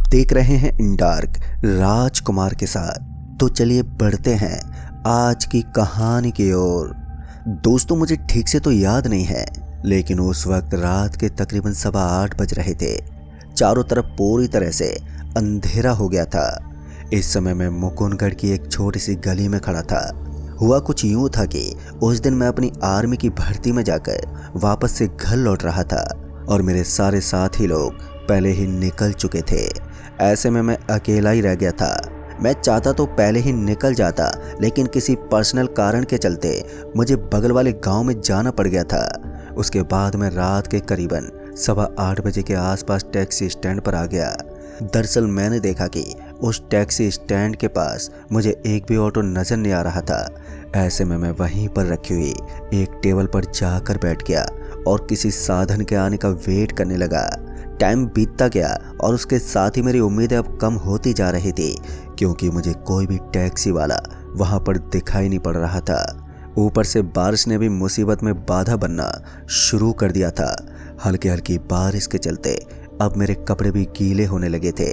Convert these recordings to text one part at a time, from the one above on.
देख रहे हैं इन डार्क राजकुमार के साथ। तो चलिए बढ़ते हैं आज की कहानी की ओर। दोस्तों, मुझे ठीक से तो याद नहीं है, लेकिन उस वक्त रात के तकरीबन 8:15 बज रहे थे। चारों तरफ पूरी तरह से अंधेरा हो गया था। इस समय मैं मुकुंदगढ़ की एक छोटी सी गली में खड़ा था। हुआ कुछ यूं था कि उस दिन मैं अपनी आर्मी की भर्ती में जाकर वापस से घर लौट रहा था और मेरे सारे साथी लोग पहले ही निकल चुके थे। ऐसे में मैं अकेला ही रह गया था। मैं चाहता तो पहले ही निकल जाता, लेकिन किसी पर्सनल कारण के चलते मुझे बगल वाले गांव में जाना पड़ गया था। उसके बाद मैं रात के करीबन 8:15 बजे के आसपास टैक्सी स्टैंड पर आ गया। दरअसल मैंने देखा कि उस टैक्सी स्टैंड के पास मुझे एक भी ऑटो नजर नहीं आ रहा था। ऐसे में मैं वहीं पर रखी हुई एक टेबल पर जाकर बैठ गया और किसी साधन के आने का वेट करने लगा। टाइम बीतता गया और उसके साथ ही मेरी उम्मीदें अब कम होती जा रही थी, क्योंकि मुझे कोई भी टैक्सी वाला वहां पर दिखाई नहीं पड़ रहा था। ऊपर से बारिश ने भी मुसीबत में बाधा बनना शुरू कर दिया था। हल्की हल्की बारिश के चलते अब मेरे कपड़े भी गीले होने लगे थे।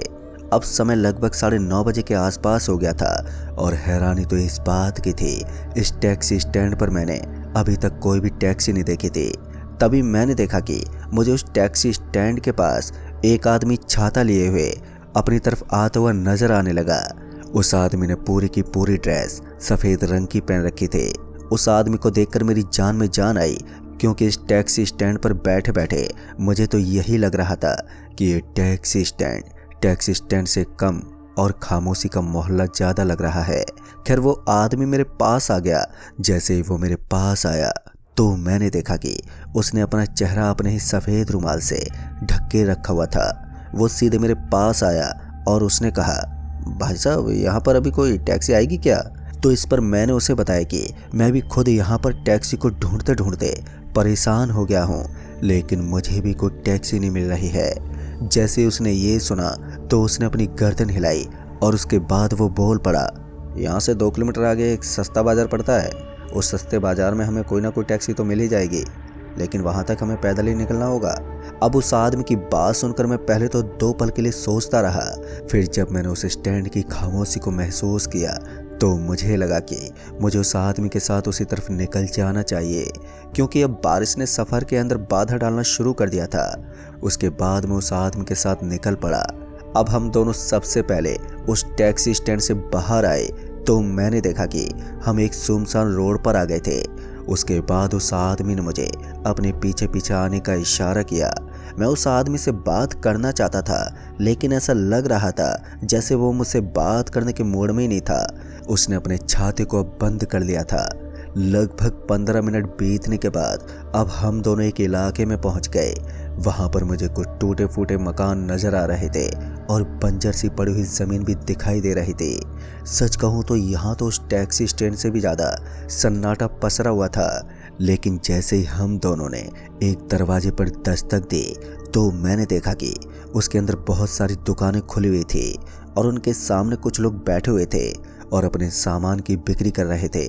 अब समय लगभग 9:30 बजे के आसपास हो गया था और हैरानी तो इस बात की थी, इस टैक्सी स्टैंड पर मैंने अभी तक कोई भी टैक्सी नहीं देखी थी। तभी मैंने देखा कि मुझे उस टैक्सी स्टैंड के पास एक आदमी छाता लिए हुए अपनी तरफ आता हुआ नजर आने लगा। उस आदमी ने पूरी की पूरी ड्रेस सफेद रंग की पहन रखी थी। उस आदमी को देखकर मेरी जान में जान आई, क्योंकि इस टैक्सी स्टैंड पर बैठे बैठे मुझे तो यही लग रहा था कि ये टैक्सी स्टैंड से कम और खामोशी का मोहल्ला ज्यादा लग रहा है। खैर, वो आदमी मेरे पास आ गया। जैसे ही वो मेरे पास आया तो मैंने देखा कि उसने अपना चेहरा अपने ही सफेद रुमाल से ढक के रखा हुआ था। वो सीधे मेरे पास आया और उसने कहा, भाई साहब, यहाँ पर अभी कोई टैक्सी आएगी क्या? तो इस पर मैंने उसे बताया कि मैं भी खुद यहाँ पर टैक्सी को ढूंढते ढूंढते परेशान हो गया हूँ, लेकिन मुझे भी कोई टैक्सी नहीं मिल रही है। जैसे उसने ये सुना तो उसने अपनी गर्दन हिलाई और उसके बाद वो बोल पड़ा, यहाँ से 2 किलोमीटर आगे एक सस्ता बाजार पड़ता है। उस सस्ते बाजार में हमें कोई ना कोई टैक्सी तो मिल ही जाएगी, लेकिन वहां तक हमें पैदल ही निकलना होगा। अब उस आदमी की बात सुनकर मैं पहले तो 2 पल के लिए सोचता रहा। फिर जब मैंने उस स्टैंड की खामोशी को महसूस किया तो मुझे लगा कि मुझे उस आदमी के साथ उसी तरफ निकल जाना चाहिए, क्योंकि अब बारिश ने सफर के अंदर बाधा डालना शुरू कर दिया था। उसके बाद मैं उस आदमी के साथ निकल पड़ा। अब हम दोनों सबसे पहले उस टैक्सी स्टैंड से बाहर आए तो मैंने देखा कि हम एक सुनसान रोड पर आ गए थे। उसके बाद उस आदमी ने मुझे अपने पीछे पीछे आने का इशारा किया। मैं उस आदमी से बात करना चाहता था, लेकिन ऐसा लग रहा था जैसे वो मुझसे बात करने के मूड में ही नहीं था। उसने अपने छाते को अब बंद कर लिया था। लगभग 15 मिनट बीतने के बाद अब हम दोनों एक इलाके में पहुंच गए। वहां पर मुझे कुछ टूटे फूटे मकान नजर आ रहे थे और बंजर सी पड़ी हुई जमीन भी दिखाई दे रही थी। सच कहूं तो यहाँ तो उस टैक्सी स्टैंड से भी ज्यादा सन्नाटा पसरा हुआ था। लेकिन जैसे ही हम दोनों ने एक दरवाजे पर दस्तक दी तो मैंने देखा कि उसके अंदर बहुत सारी दुकानें खुली हुई थी और उनके सामने कुछ लोग बैठे हुए थे और अपने सामान की बिक्री कर रहे थे।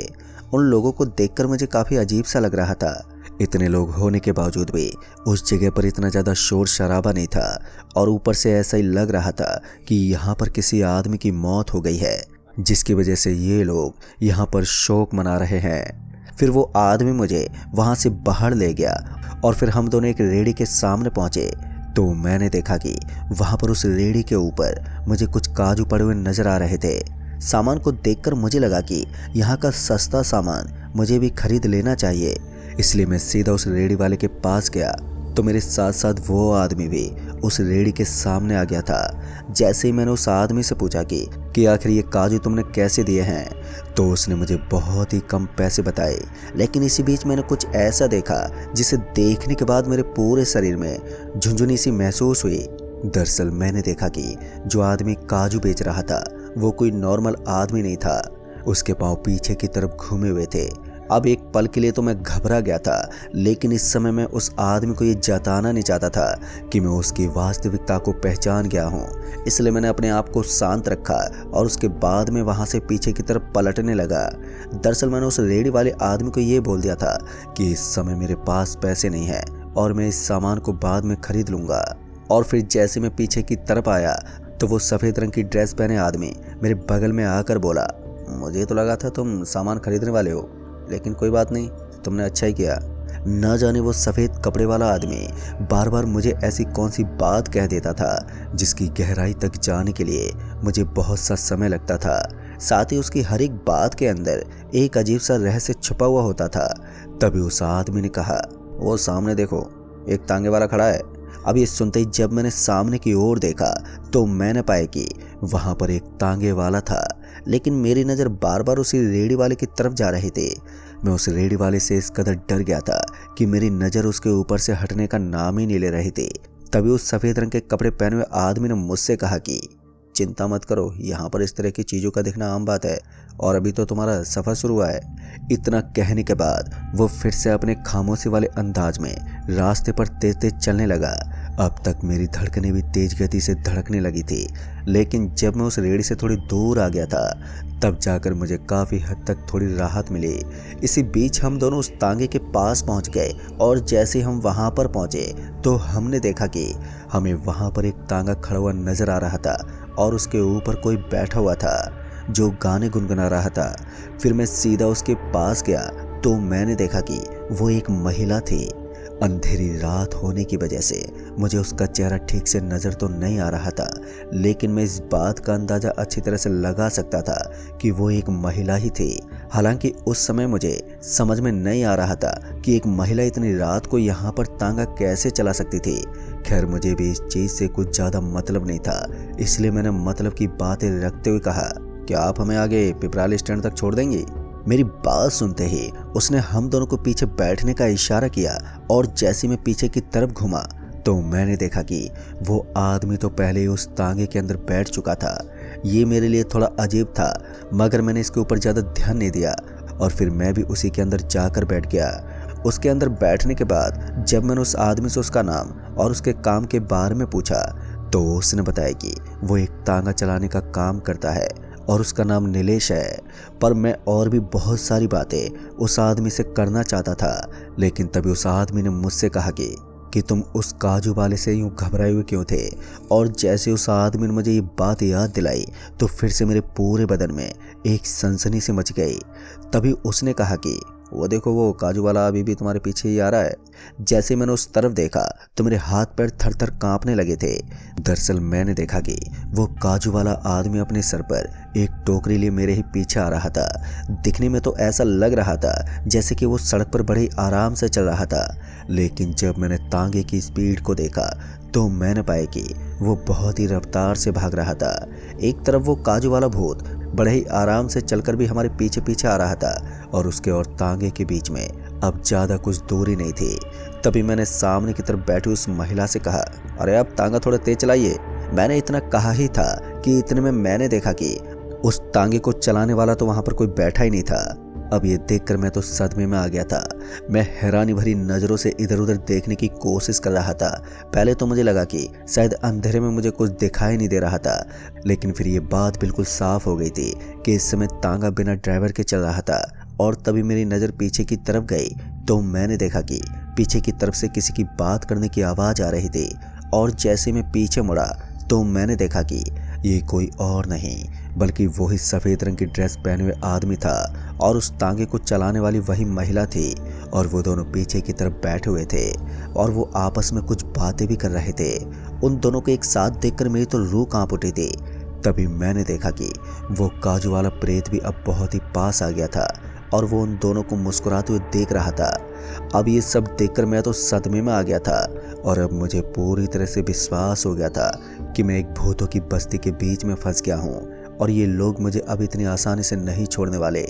उन लोगों को देखकर मुझे काफी अजीब सा लग रहा था। इतने लोग होने के बावजूद भी उस जगह पर इतना ज्यादा शोर शराबा नहीं था और ऊपर से ऐसा ही लग रहा था कि यहाँ पर किसी आदमी की मौत हो गई है, जिसकी वजह से ये लोग यहाँ पर शोक मना रहे हैं। फिर वो आदमी मुझे वहां से बाहर ले गया और फिर हम दोनों एक रेहड़ी के सामने पहुंचे तो मैंने देखा कि वहां पर उस रेहड़ी के ऊपर मुझे कुछ काजू पड़े हुए नजर आ रहे थे। सामान को देखकर मुझे लगा कि यहाँ का सस्ता सामान मुझे भी खरीद लेना चाहिए, इसलिए मैं सीधा उस रेहड़ी वाले के पास गया तो मेरे साथ साथ वो आदमी भी उस रेहड़ी के सामने आ गया था। जैसे ही मैंने उस आदमी से पूछा कि आखिर ये काजू तुमने कैसे दिए हैं, तो उसने मुझे बहुत ही कम पैसे बताए। लेकिन इसी बीच मैंने कुछ ऐसा देखा जिसे देखने के बाद मेरे पूरे शरीर में झुंझुनी सी महसूस हुई। दरअसल मैंने देखा कि जो आदमी काजू बेच रहा था वो कोई नॉर्मल आदमी नहीं था। उसके पांव पीछे की तरफ घूमे हुए थे। अब एक पल के लिए तो मैं घबरा गया था, लेकिन इस समय मैं उस आदमी को ये जताना नहीं चाहता था कि मैं उसकी वास्तविकता को पहचान गया हूँ। इसलिए मैंने अपने आप को शांत रखा और उसके बाद में वहां से पीछे की तरफ पलटने लगा। दरअसल मैंने उस रेहड़ी वाले आदमी को ये बोल दिया था कि इस समय मेरे पास पैसे नहीं है और मैं इस सामान को बाद में खरीद लूंगा। और फिर जैसे मैं पीछे की तरफ आया तो वो सफ़ेद रंग की ड्रेस पहने आदमी मेरे बगल में आकर बोला, मुझे तो लगा था तुम सामान खरीदने वाले हो, लेकिन कोई बात नहीं, तुमने अच्छा ही किया। न जाने वो सफ़ेद कपड़े वाला आदमी बार बार मुझे ऐसी कौन सी बात कह देता था जिसकी गहराई तक जाने के लिए मुझे बहुत सा समय लगता था। साथ ही उसकी हर एक बात के अंदर एक अजीब सा रहस्य छुपा हुआ होता था। तभी उस आदमी ने कहा, वो सामने देखो, एक तांगे वाला खड़ा है। अब ये सुनते ही जब मैंने सामने की ओर देखा तो मैंने पाया कि वहां पर एक तांगे वाला था, लेकिन मेरी नज़र बार बार उसी रेडी वाले की तरफ जा रही थी। मैं उस रेडी वाले से इस कदर डर गया था कि मेरी नज़र उसके ऊपर से हटने का नाम ही नहीं ले रही थी। तभी उस सफ़ेद रंग के कपड़े पहने हुए आदमी ने मुझसे कहा कि चिंता मत करो, यहाँ पर इस तरह की चीज़ों का दिखना आम बात है, और अभी तो तुम्हारा सफ़र शुरू हुआ है। इतना कहने के बाद वो फिर से अपने खामोशी वाले अंदाज में रास्ते पर तेज तेज चलने लगा। अब तक मेरी धड़कनें भी तेज गति से धड़कने लगी थी, लेकिन जब मैं उस रेड़ी से थोड़ी दूर आ गया था तब जाकर मुझे काफ़ी हद तक थोड़ी राहत मिली। इसी बीच हम दोनों उस तांगे के पास पहुंच गए, और जैसे हम वहां पर पहुंचे तो हमने देखा कि हमें वहां पर एक तांगा खड़ा हुआ नजर आ रहा था, और उसके ऊपर कोई बैठा हुआ था जो गाने गुनगुना रहा था। फिर मैं सीधा उसके पास गया तो मैंने देखा कि वो एक महिला थी। अंधेरी रात होने की वजह से मुझे उसका चेहरा ठीक से नज़र तो नहीं आ रहा था, लेकिन मैं इस बात का अंदाज़ा अच्छी तरह से लगा सकता था कि वो एक महिला ही थी। हालांकि उस समय मुझे समझ में नहीं आ रहा था कि एक महिला इतनी रात को यहाँ पर तांगा कैसे चला सकती थी। खैर, मुझे भी इस चीज़ से कुछ ज़्यादा मतलब नहीं था, इसलिए मैंने मतलब की बातें रखते हुए कहा, क्या आप हमें आगे पिपराली स्टैंड तक छोड़ देंगी? मेरी बात सुनते ही उसने हम दोनों को पीछे बैठने का इशारा किया, और जैसे मैं पीछे की तरफ घुमा तो मैंने देखा कि वो आदमी तो पहले ही उस तांगे के अंदर बैठ चुका था। ये मेरे लिए थोड़ा अजीब था, मगर मैंने इसके ऊपर ज़्यादा ध्यान नहीं दिया, और फिर मैं भी उसी के अंदर जाकर बैठ गया। उसके अंदर बैठने के बाद जब मैंने उस आदमी से उसका नाम और उसके काम के बारे में पूछा तो उसने बताया कि वो एक तांगा चलाने का काम करता है और उसका नाम नीलेश है। पर मैं और भी बहुत सारी बातें उस आदमी से करना चाहता था, लेकिन तभी उस आदमी ने मुझसे कहा कि तुम उस काजू वाले से यूं घबराए हुए क्यों थे। और जैसे उस आदमी ने मुझे ये बात याद दिलाई तो फिर से मेरे पूरे बदन में एक सनसनी सी मच गई। तभी उसने कहा कि वो देखो, वो काजू वाला अभी भी तुम्हारे पीछे ही आ रहा है। जैसे मैंने उस तरफ देखा तो मेरे हाथ पैर थर थर कांपने लगे थे। दरअसल मैंने देखा कि वो काजू वाला आदमी अपने सर पर एक टोकरी लिए मेरे ही पीछे आ रहा था। दिखने में तो ऐसा लग रहा था जैसे कि वो सड़क पर बड़े आराम से चल रहा था, लेकिन जब मैंने तांगे की स्पीड को देखा तो मैंने पाया कि वो बहुत ही रफ्तार से भाग रहा था। एक तरफ वो काजू वाला भूत बड़े ही आराम से चलकर भी हमारे पीछे पीछे आ रहा था, और उसके और तांगे के बीच में अब ज़्यादा कुछ दूरी नहीं थी। तभी मैंने सामने की तरफ बैठी उस महिला से कहा, अरे आप तांगा थोड़ा तेज चलाइए। मैंने इतना कहा ही था कि इतने में मैंने देखा कि उस तांगे को चलाने वाला तो वहाँ पर कोई बैठा ही नहीं था। अब ये देखकर मैं तो सदमे में आ गया था। मैं हैरानी भरी नज़रों से इधर उधर देखने की कोशिश कर रहा था। पहले तो मुझे लगा कि शायद अंधेरे में मुझे कुछ दिखाई नहीं दे रहा था, लेकिन फिर ये बात बिल्कुल साफ हो गई थी कि इस समय तांगा बिना ड्राइवर के चल रहा था। और तभी मेरी नज़र पीछे की तरफ गई तो मैंने देखा कि पीछे की तरफ से किसी की बात करने की आवाज़ आ रही थी, और जैसे मैं पीछे मुड़ा तो मैंने देखा कि ये कोई और नहीं बल्कि वही सफ़ेद रंग की ड्रेस पहने हुए आदमी था, और उस तांगे को चलाने वाली वही महिला थी, और वो दोनों पीछे की तरफ बैठे हुए थे और वो आपस में कुछ बातें भी कर रहे थे। उन दोनों को एक साथ देखकर मेरी तो रूह कांप उठी थी। तभी मैंने देखा कि वो काजू वाला प्रेत भी अब बहुत ही पास आ गया था, और वो उन दोनों को मुस्कुराते हुए देख रहा था। अब ये सब देखकर मैं तो सदमे में आ गया था, और अब मुझे पूरी तरह से विश्वास हो गया था कि मैं एक भूतों की बस्ती के बीच में फंस गया हूँ, और ये लोग मुझे अब इतनी आसानी से नहीं छोड़ने वाले।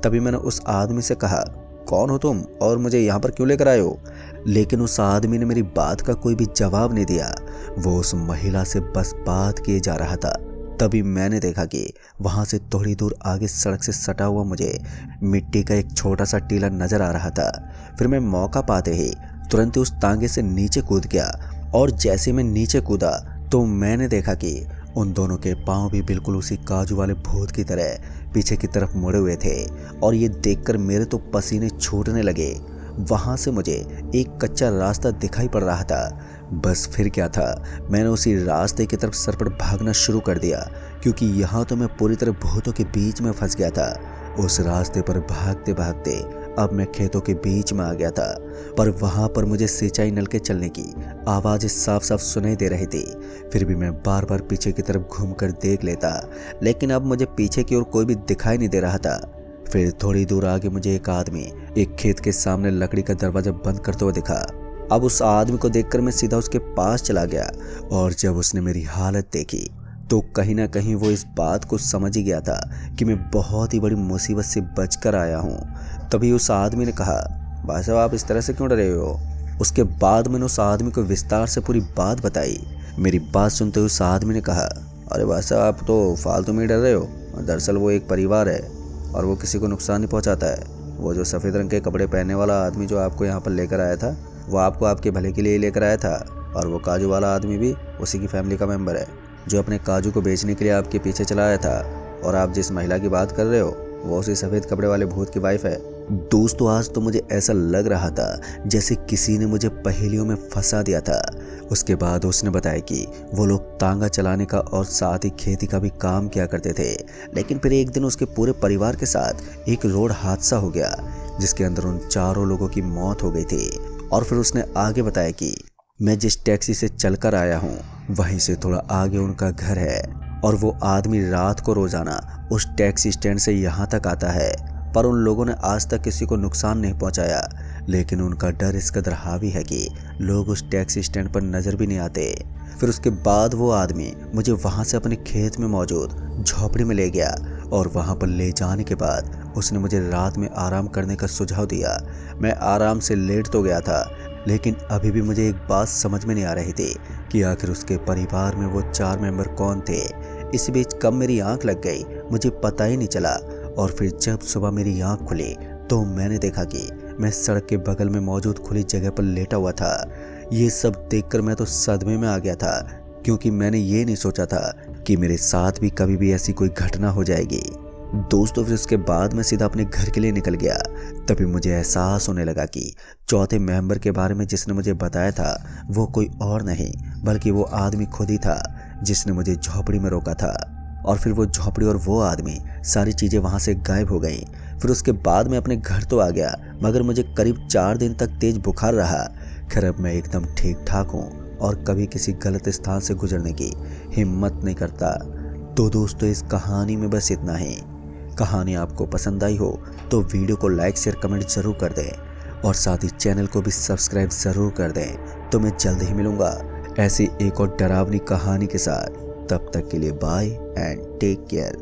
तभी मैंने उस आदमी से कहा, कौन हो तुम और मुझे यहाँ पर क्यों लेकर आए हो? लेकिन उस आदमी ने मेरी बात का कोई भी जवाब नहीं दिया। वो उस महिला से बस बात किए जा रहा था। तभी मैंने देखा कि वहाँ से थोड़ी दूर आगे सड़क से सटा हुआ मुझे मिट्टी का एक छोटा सा टीला नजर आ रहा था। फिर मैं मौका पाते ही तुरंत ही उस तांगे से नीचे कूद गया, और जैसे मैं नीचे कूदा तो मैंने देखा कि उन दोनों के पांव भी बिल्कुल उसी काजू वाले भूत की तरह पीछे की तरफ मुड़े हुए थे, और ये देखकर मेरे तो पसीने छूटने लगे। वहाँ से मुझे एक कच्चा रास्ता दिखाई पड़ रहा था। बस फिर क्या था, मैंने उसी रास्ते की तरफ सरपट भागना शुरू कर दिया, क्योंकि यहाँ तो मैं पूरी तरह भूतों के बीच में फंस गया था। उस रास्ते पर भागते भागते अब मैं खेतों के बीच में आ गया था, पर वहाँ पर मुझे सिंचाई नल के चलने की आवाज़ें साफ साफ सुनाई दे रही थी। फिर भी मैं बार बार पीछे की तरफ घूमकर देख लेता, लेकिन अब मुझे पीछे की ओर कोई भी दिखाई नहीं दे रहा था। फिर थोड़ी दूर आगे मुझे एक आदमी एक खेत के सामने लकड़ी का दरवाजा बंद करते हुए दिखा। अब उस आदमी को देखकर मैं सीधा उसके पास चला गया, और जब उसने मेरी हालत देखी तो कहीं ना कहीं वो इस बात को समझ ही गया था कि मैं बहुत ही बड़ी मुसीबत से बचकर आया हूँ। तभी उस आदमी ने कहा, भाई साहब आप इस तरह से क्यों डरे हुए हो? उसके बाद मैंने उस आदमी को विस्तार से पूरी बात बताई। मेरी बात सुनते हुए उस आदमी ने कहा, अरे भाई साहब आप तो फालतू में ही डर रहे हो। दरअसल वो एक परिवार है और वो किसी को नुकसान नहीं पहुंचाता है। वो जो सफ़ेद रंग के कपड़े पहनने वाला आदमी जो आपको यहाँ पर लेकर आया था, वो आपको आपके भले के लिए लेकर आया था, और वो काजू वाला आदमी भी उसी की फैमिली का मेंबर है, जो अपने काजू को बेचने के लिए आपके पीछे चला आया था। और आप जिस महिला की बात कर रहे हो वो उसी सफ़ेद कपड़े वाले भूत की वाइफ है। दोस्तों आज तो मुझे ऐसा लग रहा था जैसे किसी ने मुझे पहेलियों में फंसा दिया था। उसके बाद उसने बताया कि वो लोग तांगा चलाने का और साथ ही खेती का भी काम किया करते थे, लेकिन फिर एक दिन उसके पूरे परिवार के साथ एक रोड हादसा हो गया, जिसके अंदर उन चारों लोगों की मौत हो गई थी। और फिर उसने आगे बताया कि मैं जिस टैक्सी से चलकर आया हूँ वहीं से थोड़ा आगे उनका घर है, और वो आदमी रात को रोजाना उस टैक्सी स्टैंड से यहाँ तक आता है, पर उन लोगों ने आज तक किसी को नुकसान नहीं पहुँचाया। लेकिन उनका डर इस कदर हावी है कि लोग उस टैक्सी स्टैंड पर नज़र भी नहीं आते। फिर उसके बाद वो आदमी मुझे वहाँ से अपने खेत में मौजूद झोपड़ी में ले गया, और वहाँ पर ले जाने के बाद उसने मुझे रात में आराम करने का सुझाव दिया। मैं आराम से लेट तो गया था, लेकिन अभी भी मुझे एक बात समझ में नहीं आ रही थी कि आखिर उसके परिवार में वो 4 मेंबर कौन थे। इस बीच कब मेरी आंख लग गई मुझे पता ही नहीं चला, और फिर जब सुबह मेरी आंख खुली तो मैंने देखा कि मैं सड़क के बगल में मौजूद खुली जगह पर लेटा हुआ था। ये सब देखकर मैं तो सदमे में आ गया था, क्योंकि मैंने ये नहीं सोचा था कि मेरे साथ भी कभी भी ऐसी कोई घटना हो जाएगी। दोस्तों फिर उसके बाद मैं सीधा अपने घर के लिए निकल गया। तभी मुझे एहसास होने लगा कि चौथे मेंबर के बारे में जिसने मुझे बताया था वो कोई और नहीं बल्कि वो आदमी खुद ही था जिसने मुझे झोपड़ी में रोका था। और फिर वो झोपड़ी और वो आदमी सारी चीज़ें वहाँ से गायब हो गई। फिर उसके बाद मैं अपने घर तो आ गया, मगर मुझे करीब 4 दिन तक तेज बुखार रहा। खैर अब मैं एकदम ठीक ठाक हूँ और कभी किसी गलत स्थान से गुजरने की हिम्मत नहीं करता। तो दोस्तों इस कहानी में बस इतना ही। कहानी आपको पसंद आई हो तो वीडियो को लाइक शेयर कमेंट ज़रूर कर दें, और साथ ही चैनल को भी सब्सक्राइब ज़रूर कर दें। तो मैं जल्द ही मिलूँगा ऐसी एक और डरावनी कहानी के साथ। तब तक के लिए बाय एंड टेक केयर।